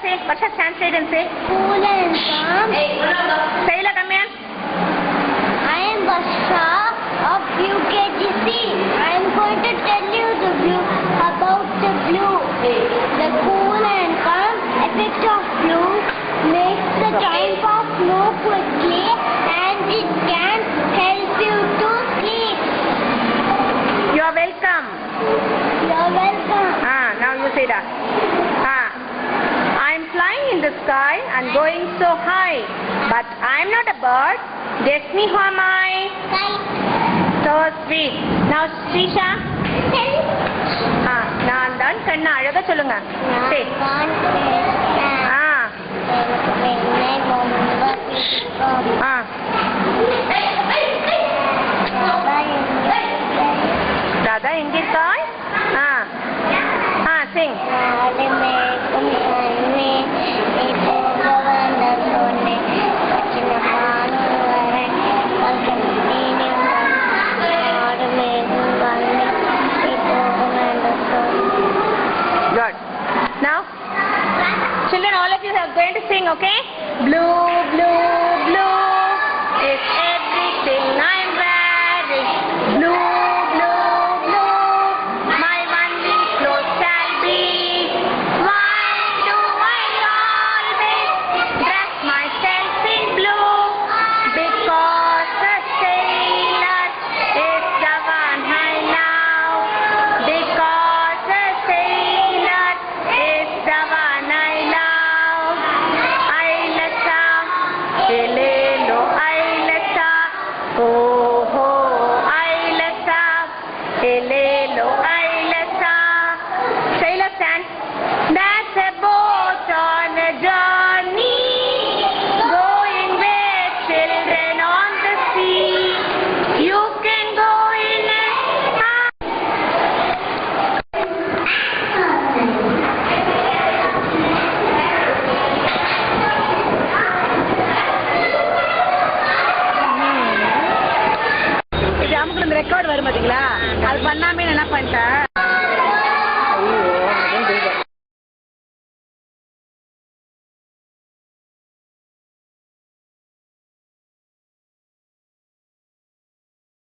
say. Varsha, stand straight and say. Cool and calm. Saila, come here. I am Varsha of UKGC. I am going to tell you the blue about the blue. The cool and calm effect of blue makes the time pass more quickly and it can help you to sleep. You are welcome. You are welcome. Now you say that. I am flying in the sky and going so high, but I am not a bird. Guess me, who am I? Kite. So sweet. Now Srisha. நான் தான் கண்ணா அழகா சொல்லுங்க. Say. Radha எங்க இருக்காய்? Sing. Good. Now, children, all of you are going to sing, okay? Blue, blue, blue is everything I'm wearing. Blue, blue, blue, my only clothes shall be. Why do I always dress myself in blue? Because the sailor is the one I love. Because the sailor is the one I love. Ailasa, elelo, Ailasa, oh ho, Ailasa, elelo, Ailasa. Sailor stand. That's a boat on a journey.